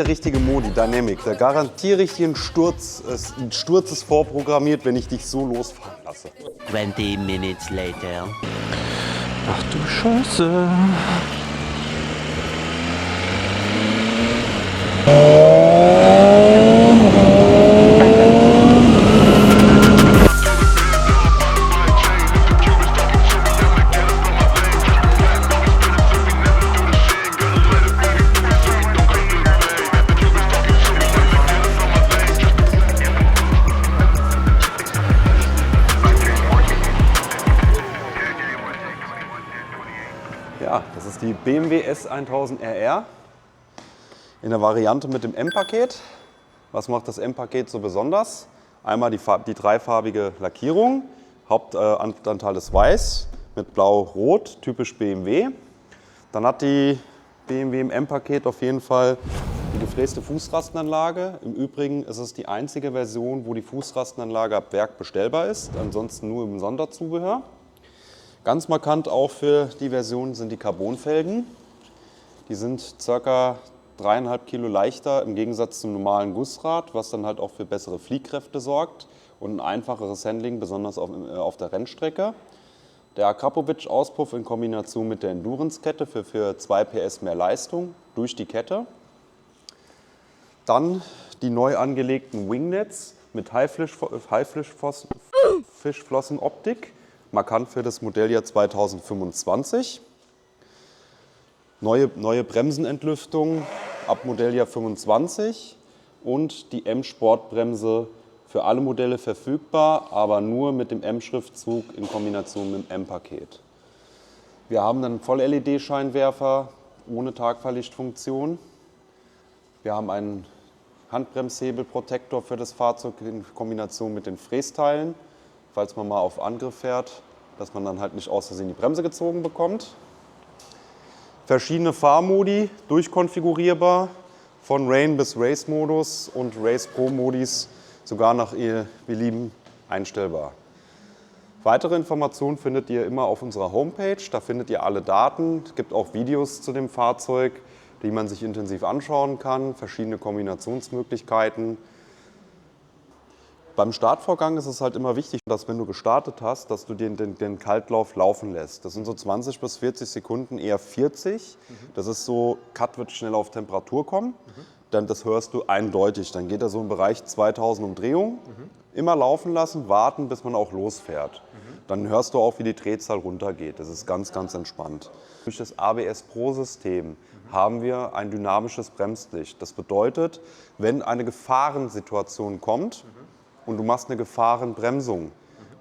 Der richtige Modi, Dynamic, da garantiere ich dir einen Sturz. Ein Sturz ist vorprogrammiert, wenn ich dich so losfahren lasse. 20 minutes later. Ach du Scheiße. Ja, das ist die BMW S1000 RR in der Variante mit dem M-Paket. Was macht das M-Paket so besonders? Einmal die dreifarbige Lackierung, Hauptanteil ist weiß mit blau-rot, typisch BMW. Dann hat die BMW im M-Paket auf jeden Fall die gefräste Fußrastenanlage. Im Übrigen ist es die einzige Version, wo die Fußrastenanlage ab Werk bestellbar ist, ansonsten nur im Sonderzubehör. Ganz markant auch für die Version sind die Carbonfelgen. Die sind ca. 3,5 Kilo leichter im Gegensatz zum normalen Gussrad, was dann halt auch für bessere Fliehkräfte sorgt und ein einfacheres Handling, besonders auf der Rennstrecke. Der Akrapovic-Auspuff in Kombination mit der Endurance-Kette für 2 PS mehr Leistung durch die Kette. Dann die neu angelegten Wingnets mit Haifischflossenoptik, markant für das Modelljahr 2025. Neue Bremsenentlüftung ab Modelljahr 25 und die M-Sportbremse für alle Modelle verfügbar, aber nur mit dem M-Schriftzug in Kombination mit dem M-Paket. Wir haben einen Voll-LED-Scheinwerfer ohne Tagfahrlichtfunktion. Wir haben einen Handbremshebelprotektor für das Fahrzeug in Kombination mit den Frästeilen, falls man mal auf Angriff fährt, dass man dann halt nicht aus Versehen die Bremse gezogen bekommt. Verschiedene Fahrmodi, durchkonfigurierbar, von Rain bis Race-Modus und Race Pro-Modis sogar nach ihr Belieben einstellbar. Weitere Informationen findet ihr immer auf unserer Homepage, da findet ihr alle Daten. Es gibt auch Videos zu dem Fahrzeug, die man sich intensiv anschauen kann, verschiedene Kombinationsmöglichkeiten. Beim Startvorgang ist es halt immer wichtig, dass wenn du gestartet hast, dass du den Kaltlauf laufen lässt. Das sind so 20 bis 40 Sekunden, eher 40. Das ist so, Cut wird schnell auf Temperatur kommen, dann das hörst du eindeutig. Dann geht er so im Bereich 2000 Umdrehungen. Immer laufen lassen, warten, bis man auch losfährt. Dann hörst du auch, wie die Drehzahl runtergeht. Das ist ganz, ganz entspannt. Durch das ABS Pro-System haben wir ein dynamisches Bremslicht. Das bedeutet, wenn eine Gefahrensituation kommt, und du machst eine Gefahrenbremsung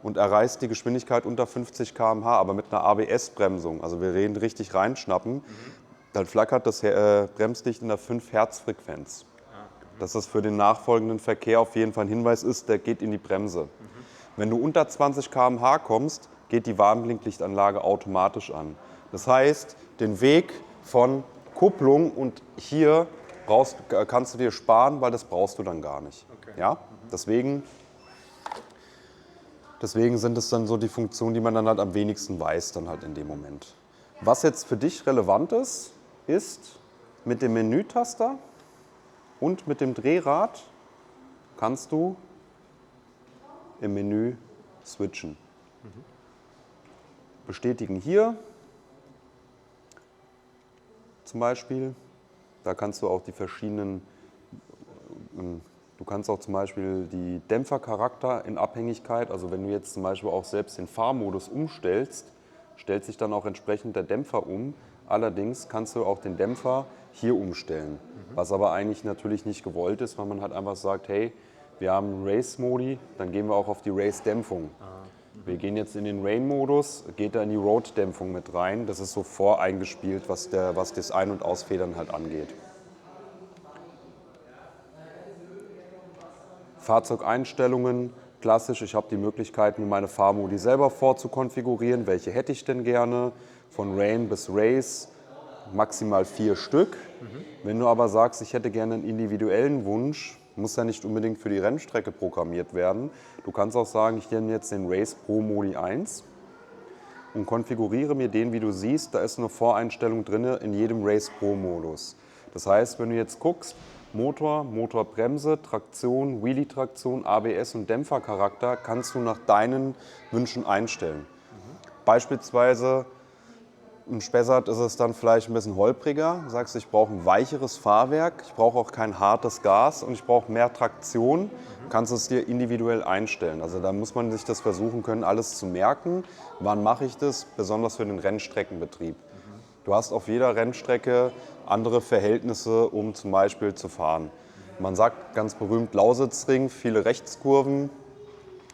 und erreichst die Geschwindigkeit unter 50 km/h, aber mit einer ABS-Bremsung, also wir reden richtig reinschnappen, dann flackert das Bremslicht in der 5-Hertz-Frequenz. Dass das für den nachfolgenden Verkehr auf jeden Fall ein Hinweis ist, der geht in die Bremse. Wenn du unter 20 km/h kommst, geht die Warnblinklichtanlage automatisch an. Das heißt, den Weg von Kupplung und hier kannst du dir sparen, weil das brauchst du dann gar nicht. Okay. Ja? Deswegen sind es dann so die Funktionen, die man dann halt am wenigsten weiß dann halt in dem Moment. Was jetzt für dich relevant ist, ist mit dem Menütaster und mit dem Drehrad kannst du im Menü switchen. Bestätigen hier zum Beispiel. Da kannst du auch die verschiedenen, du kannst auch zum Beispiel die Dämpfercharakter in Abhängigkeit, also wenn du jetzt zum Beispiel auch selbst den Fahrmodus umstellst, stellt sich dann auch entsprechend der Dämpfer um. Allerdings kannst du auch den Dämpfer hier umstellen, was aber eigentlich natürlich nicht gewollt ist, weil man halt einfach sagt, hey, wir haben Race-Modi, dann gehen wir auch auf die Race-Dämpfung. Wir gehen jetzt in den Rain-Modus, geht da in die Road-Dämpfung mit rein. Das ist so voreingespielt, was das Ein- und Ausfedern halt angeht. Fahrzeugeinstellungen, klassisch, ich habe die Möglichkeit, mir meine Fahrmodi selber vorzukonfigurieren. Welche hätte ich denn gerne? Von Rain bis Race, maximal 4 Stück. Wenn du aber sagst, ich hätte gerne einen individuellen Wunsch, muss ja nicht unbedingt für die Rennstrecke programmiert werden. Du kannst auch sagen, ich nehme jetzt den Race Pro Modi 1 und konfiguriere mir den, wie du siehst. Da ist eine Voreinstellung drin in jedem Race Pro Modus. Das heißt, wenn du jetzt guckst, Motor, Motorbremse, Traktion, Wheelie-Traktion, ABS und Dämpfercharakter kannst du nach deinen Wünschen einstellen. Beispielsweise im Spessart ist es dann vielleicht ein bisschen holpriger. Du sagst, ich brauche ein weicheres Fahrwerk, ich brauche auch kein hartes Gas und ich brauche mehr Traktion. Kannst du es dir individuell einstellen. Also da muss man sich das versuchen können, alles zu merken. Wann mache ich das? Besonders für den Rennstreckenbetrieb. Du hast auf jeder Rennstrecke andere Verhältnisse, um zum Beispiel zu fahren. Man sagt ganz berühmt Lausitzring, viele Rechtskurven.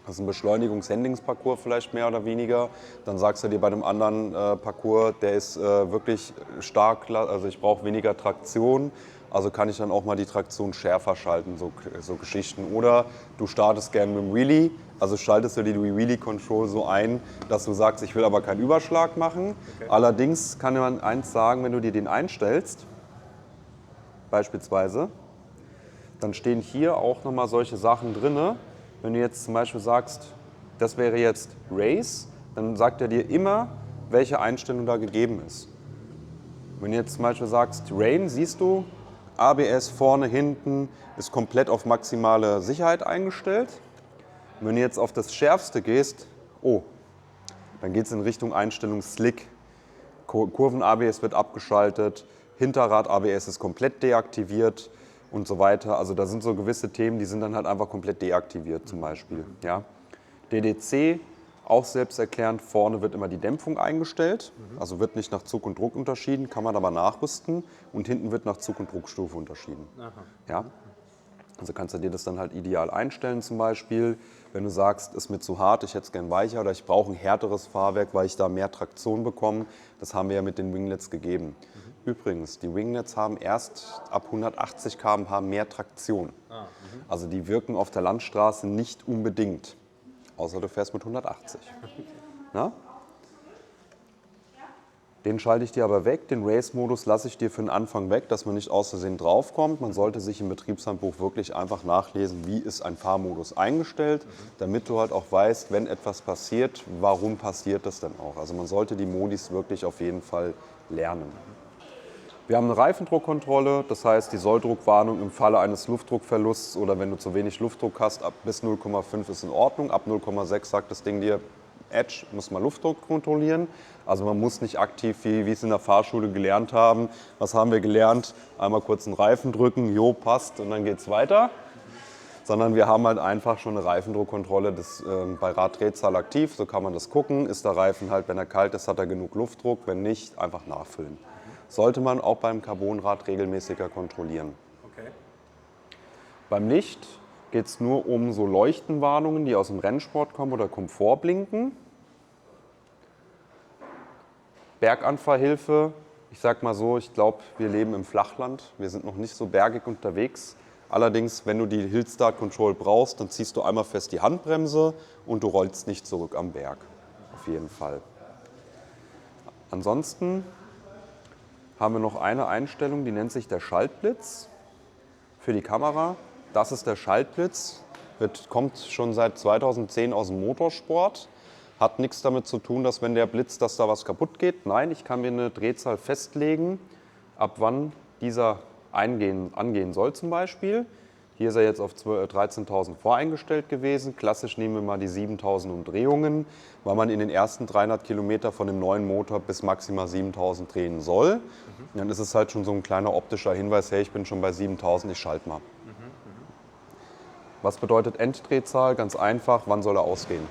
Das ist ein Beschleunigungs-Handlingsparcours vielleicht mehr oder weniger. Dann sagst du dir bei dem anderen Parcours, der ist wirklich stark, also ich brauche weniger Traktion. Also kann ich dann auch mal die Traktion schärfer schalten, so Geschichten. Oder du startest gerne mit dem Wheelie, also schaltest du die Wheelie Control so ein, dass du sagst, ich will aber keinen Überschlag machen. Okay. Allerdings kann man eins sagen, wenn du dir den einstellst, beispielsweise, dann stehen hier auch nochmal solche Sachen drin. Wenn du jetzt zum Beispiel sagst, das wäre jetzt Race, dann sagt er dir immer, welche Einstellung da gegeben ist. Wenn du jetzt zum Beispiel sagst Rain, siehst du, ABS vorne, hinten ist komplett auf maximale Sicherheit eingestellt. Und wenn du jetzt auf das Schärfste gehst, dann geht es in Richtung Einstellung Slick. Kurven-ABS wird abgeschaltet, Hinterrad-ABS ist komplett deaktiviert und so weiter. Also da sind so gewisse Themen, die sind dann halt einfach komplett deaktiviert zum Beispiel. Ja. DDC, auch selbsterklärend, vorne wird immer die Dämpfung eingestellt. Also wird nicht nach Zug und Druck unterschieden, kann man aber nachrüsten. Und hinten wird nach Zug- und Druckstufe unterschieden. Ja. Also kannst du dir das dann halt ideal einstellen zum Beispiel. Wenn du sagst, ist mir zu hart, ich hätte es gern weicher oder ich brauche ein härteres Fahrwerk, weil ich da mehr Traktion bekomme. Das haben wir ja mit den Winglets gegeben. Übrigens, die Winglets haben erst ab 180 km/h mehr Traktion. Also die wirken auf der Landstraße nicht unbedingt. Außer du fährst mit 180. Na? Den schalte ich dir aber weg. Den Race-Modus lasse ich dir für den Anfang weg, dass man nicht aus Versehen draufkommt. Man sollte sich im Betriebshandbuch wirklich einfach nachlesen, wie ist ein Fahrmodus eingestellt, damit du halt auch weißt, wenn etwas passiert, warum passiert das denn auch. Also man sollte die Modis wirklich auf jeden Fall lernen. Wir haben eine Reifendruckkontrolle, das heißt die Solldruckwarnung im Falle eines Luftdruckverlusts oder wenn du zu wenig Luftdruck hast, bis 0,5 ist in Ordnung, ab 0,6 sagt das Ding dir, Edge, muss mal Luftdruck kontrollieren. Also man muss nicht aktiv, wie es in der Fahrschule gelernt haben, was haben wir gelernt, einmal kurz einen Reifen drücken, jo, passt und dann geht es weiter. Sondern wir haben halt einfach schon eine Reifendruckkontrolle bei Raddrehzahl aktiv, so kann man das gucken. Ist der Reifen halt, wenn er kalt ist, hat er genug Luftdruck, wenn nicht, einfach nachfüllen. Sollte man auch beim Carbonrad regelmäßiger kontrollieren. Okay. Beim Licht geht es nur um so Leuchtenwarnungen, die aus dem Rennsport kommen oder Komfortblinken. Berganfahrhilfe, ich sag mal so, ich glaube, wir leben im Flachland, wir sind noch nicht so bergig unterwegs. Allerdings, wenn du die Hill Start Control brauchst, dann ziehst du einmal fest die Handbremse und du rollst nicht zurück am Berg. Auf jeden Fall. Ansonsten haben wir noch eine Einstellung, die nennt sich der Schaltblitz für die Kamera. Das ist der Schaltblitz, kommt schon seit 2010 aus dem Motorsport. Hat nichts damit zu tun, dass wenn der blitzt, dass da was kaputt geht. Nein, ich kann mir eine Drehzahl festlegen, ab wann dieser angehen soll zum Beispiel. Hier ist er jetzt auf 13.000 voreingestellt gewesen. Klassisch nehmen wir mal die 7.000 Umdrehungen, weil man in den ersten 300 Kilometer von dem neuen Motor bis maximal 7.000 drehen soll. Und dann ist es halt schon so ein kleiner optischer Hinweis, hey, ich bin schon bei 7.000, ich schalte mal. Was bedeutet Enddrehzahl? Ganz einfach, wann soll er ausgehen?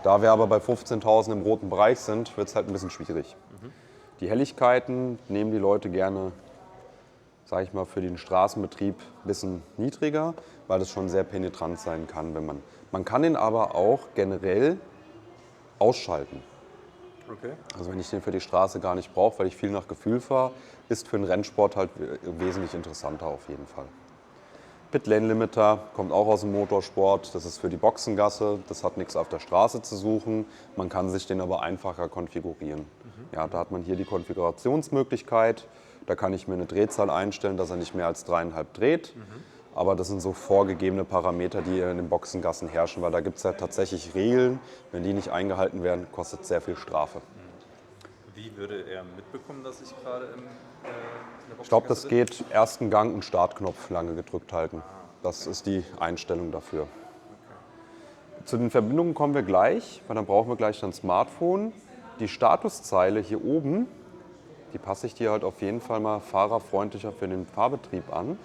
Da wir aber bei 15.000 im roten Bereich sind, wird es halt ein bisschen schwierig. Die Helligkeiten nehmen die Leute gerne, sage ich mal, für den Straßenbetrieb ein bisschen niedriger, weil das schon sehr penetrant sein kann. Man kann ihn aber auch generell ausschalten. Okay. Also wenn ich den für die Straße gar nicht brauche, weil ich viel nach Gefühl fahre, ist für den Rennsport halt wesentlich interessanter auf jeden Fall. Pit Lane Limiter kommt auch aus dem Motorsport, das ist für die Boxengasse, das hat nichts auf der Straße zu suchen, man kann sich den aber einfacher konfigurieren. Ja, da hat man hier die Konfigurationsmöglichkeit, da kann ich mir eine Drehzahl einstellen, dass er nicht mehr als 3,5 dreht, aber das sind so vorgegebene Parameter, die in den Boxengassen herrschen, weil da gibt es ja tatsächlich Regeln, wenn die nicht eingehalten werden, kostet es sehr viel Strafe. Wie würde er mitbekommen, dass ich gerade im Ich glaube, das geht ersten Gang und Startknopf lange gedrückt halten. Das ist die Einstellung dafür. Zu den Verbindungen kommen wir gleich, weil dann brauchen wir gleich ein Smartphone. Die Statuszeile hier oben, die passe ich dir halt auf jeden Fall mal fahrerfreundlicher für den Fahrbetrieb an.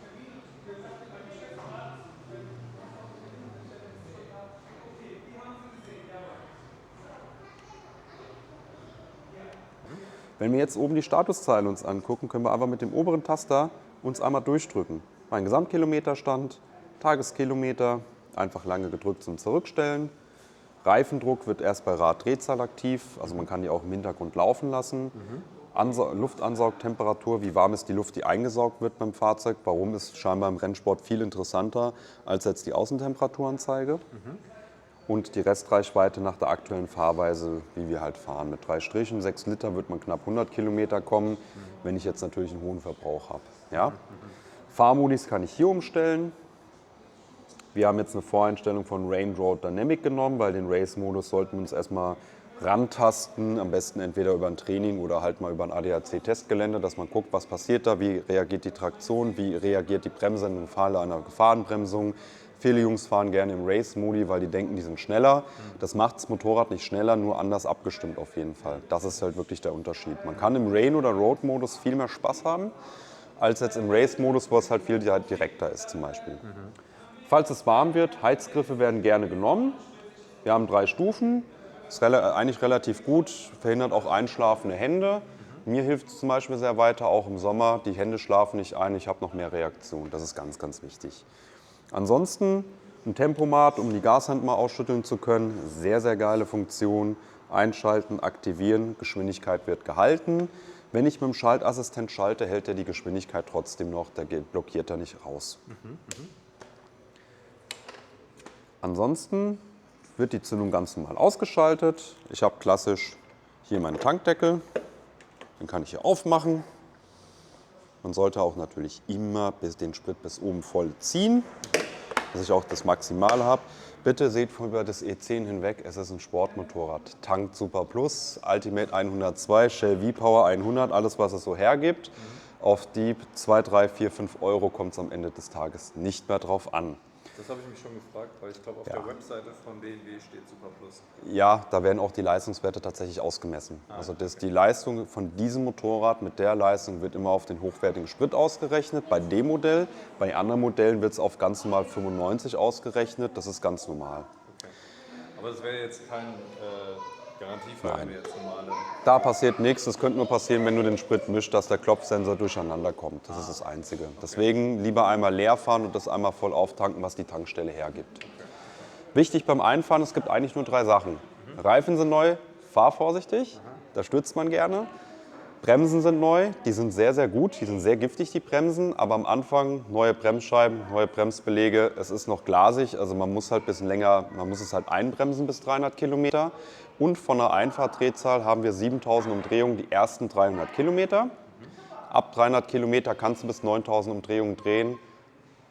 Wenn wir jetzt oben die Statuszeile uns angucken, können wir einfach mit dem oberen Taster uns einmal durchdrücken. Mein Gesamtkilometerstand, Tageskilometer, einfach lange gedrückt zum Zurückstellen. Reifendruck wird erst bei Raddrehzahl aktiv, also man kann die auch im Hintergrund laufen lassen. Luftansaugtemperatur, wie warm ist die Luft, die eingesaugt wird beim Fahrzeug. Warum ist scheinbar im Rennsport viel interessanter als jetzt die Außentemperaturanzeige. Und die Restreichweite nach der aktuellen Fahrweise, wie wir halt fahren. Mit 3 Strichen, 6 Liter wird man knapp 100 Kilometer kommen, wenn ich jetzt natürlich einen hohen Verbrauch habe. Ja? Fahrmodis kann ich hier umstellen. Wir haben jetzt eine Voreinstellung von Rain Road Dynamic genommen, weil den Race-Modus sollten wir uns erstmal rantasten, am besten entweder über ein Training oder halt mal über ein ADAC-Testgelände, dass man guckt, was passiert da, wie reagiert die Traktion, wie reagiert die Bremse im Falle einer Gefahrenbremsung. Viele Jungs fahren gerne im Race-Modi, weil die denken, die sind schneller. Das macht das Motorrad nicht schneller, nur anders abgestimmt auf jeden Fall. Das ist halt wirklich der Unterschied. Man kann im Rain- oder Road-Modus viel mehr Spaß haben, als jetzt im Race-Modus, wo es halt viel direkter ist zum Beispiel. Falls es warm wird, Heizgriffe werden gerne genommen. Wir haben 3 Stufen, ist eigentlich relativ gut, verhindert auch einschlafende Hände. Mir hilft es zum Beispiel sehr weiter, auch im Sommer. Die Hände schlafen nicht ein, ich habe noch mehr Reaktion. Das ist ganz, ganz wichtig. Ansonsten ein Tempomat, um die Gashand mal ausschütteln zu können. Sehr, sehr geile Funktion. Einschalten, aktivieren, Geschwindigkeit wird gehalten. Wenn ich mit dem Schaltassistent schalte, hält er die Geschwindigkeit trotzdem noch, der blockiert er nicht raus. Ansonsten wird die Zündung ganz normal ausgeschaltet. Ich habe klassisch hier meinen Tankdeckel. Den kann ich hier aufmachen. Man sollte auch natürlich immer den Sprit bis oben voll ziehen, dass ich auch das Maximale habe. Bitte seht über das E10 hinweg, es ist ein Sportmotorrad. Tankt Super Plus, Ultimate 102, Shell V-Power 100, alles was es so hergibt. Auf die 2, 3, 4, 5 Euro kommt es am Ende des Tages nicht mehr drauf an. Das habe ich mich schon gefragt, weil ich glaube, auf der Webseite von BMW steht Super Plus. Ja, da werden auch die Leistungswerte tatsächlich ausgemessen. Also die Leistung von diesem Motorrad mit der Leistung wird immer auf den hochwertigen Sprit ausgerechnet. Bei dem Modell, bei anderen Modellen wird es auf ganz normal 95 ausgerechnet. Das ist ganz normal. Okay. Aber das wäre jetzt kein Garantiefall, wenn wir jetzt normale... Da passiert nichts. Das könnte nur passieren, wenn du den Sprit mischt, dass der Klopfsensor durcheinander kommt. Das ist das Einzige. Deswegen lieber einmal leer fahren und das einmal voll auftanken, was die Tankstelle hergibt. Wichtig beim Einfahren, es gibt eigentlich nur 3 Sachen. Reifen sind neu, fahr vorsichtig, da stürzt man gerne. Bremsen sind neu, die sind sehr, sehr gut, die sind sehr giftig, die Bremsen. Aber am Anfang neue Bremsscheiben, neue Bremsbeläge, es ist noch glasig. Also man muss halt ein bisschen länger, man muss es halt einbremsen bis 300 Kilometer. Und von der Einfahrdrehzahl haben wir 7000 Umdrehungen die ersten 300 Kilometer. Ab 300 Kilometer kannst du bis 9000 Umdrehungen drehen.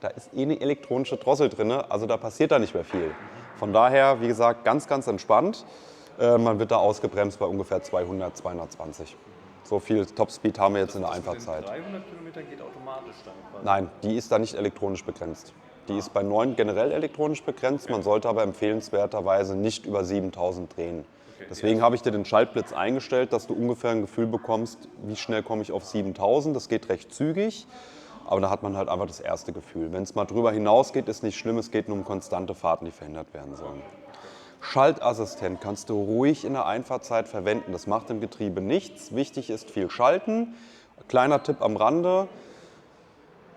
Da ist eh eine elektronische Drossel drin, also da passiert da nicht mehr viel. Von daher, wie gesagt, ganz, ganz entspannt. Man wird da ausgebremst bei ungefähr 200, 220. So viel Topspeed haben wir jetzt in der Einfahrzeit. 300 Kilometer geht automatisch dann quasi? Nein, die ist da nicht elektronisch begrenzt. Die ist bei 9 generell elektronisch begrenzt, man sollte aber empfehlenswerterweise nicht über 7000 drehen. Deswegen habe ich dir den Schaltblitz eingestellt, dass du ungefähr ein Gefühl bekommst, wie schnell komme ich auf 7000. Das geht recht zügig, aber da hat man halt einfach das erste Gefühl. Wenn es mal drüber hinausgeht, ist nicht schlimm, es geht nur um konstante Fahrten, die verhindert werden sollen. Schaltassistent kannst du ruhig in der Einfahrzeit verwenden, das macht im Getriebe nichts. Wichtig ist viel schalten. Kleiner Tipp am Rande,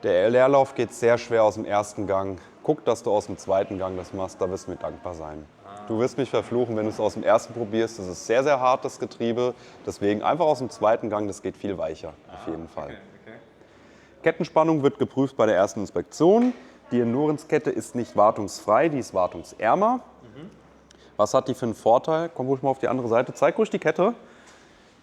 der Leerlauf geht sehr schwer aus dem ersten Gang. Guck, dass du aus dem zweiten Gang das machst, da wirst du mir dankbar sein. Du wirst mich verfluchen, wenn du es aus dem ersten probierst. Das ist sehr, sehr hart, das Getriebe. Deswegen einfach aus dem zweiten Gang, das geht viel weicher, auf jeden Fall. Okay. Kettenspannung wird geprüft bei der ersten Inspektion. Die Endurancenkette ist nicht wartungsfrei, die ist wartungsärmer. Was hat die für einen Vorteil? Komm ruhig mal auf die andere Seite, zeig ruhig die Kette.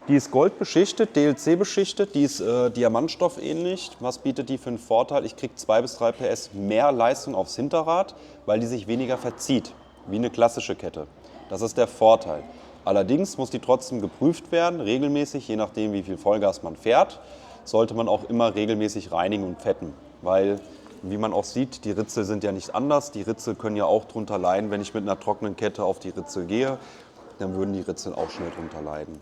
Die ist goldbeschichtet, DLC beschichtet, die ist Diamantstoff ähnlich. Was bietet die für einen Vorteil? Ich kriege 2 bis 3 PS mehr Leistung aufs Hinterrad, weil die sich weniger verzieht, wie eine klassische Kette. Das ist der Vorteil. Allerdings muss die trotzdem geprüft werden, regelmäßig, je nachdem wie viel Vollgas man fährt. sollte man auch immer regelmäßig reinigen und fetten. Weil, wie man auch sieht, die Ritzel sind ja nicht anders. Die Ritzel können ja auch drunter leiden. Wenn ich mit einer trockenen Kette auf die Ritzel gehe, dann würden die Ritzel auch schnell drunter leiden.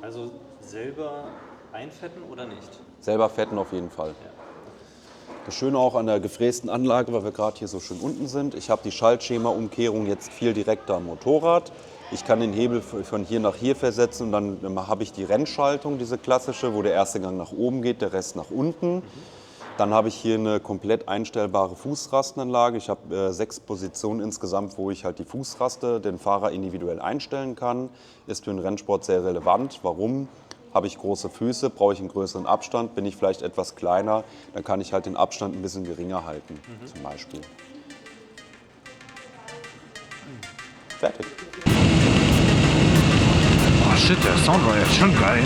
Also selber einfetten oder nicht? Selber fetten auf jeden Fall. Das Schöne auch an der gefrästen Anlage, weil wir gerade hier so schön unten sind, ich habe die Schaltschema-Umkehrung jetzt viel direkter am Motorrad. Ich kann den Hebel von hier nach hier versetzen und dann habe ich die Rennschaltung, diese klassische, wo der erste Gang nach oben geht, der Rest nach unten. Dann habe ich hier eine komplett einstellbare Fußrastenanlage. Ich habe 6 Positionen insgesamt, wo ich halt die Fußraste, den Fahrer individuell einstellen kann. Ist für den Rennsport sehr relevant. Warum? Habe ich große Füße, brauche ich einen größeren Abstand, bin ich vielleicht etwas kleiner, dann kann ich halt den Abstand ein bisschen geringer halten, zum Beispiel. Fertig. Oh shit, der Sound war jetzt schon geil.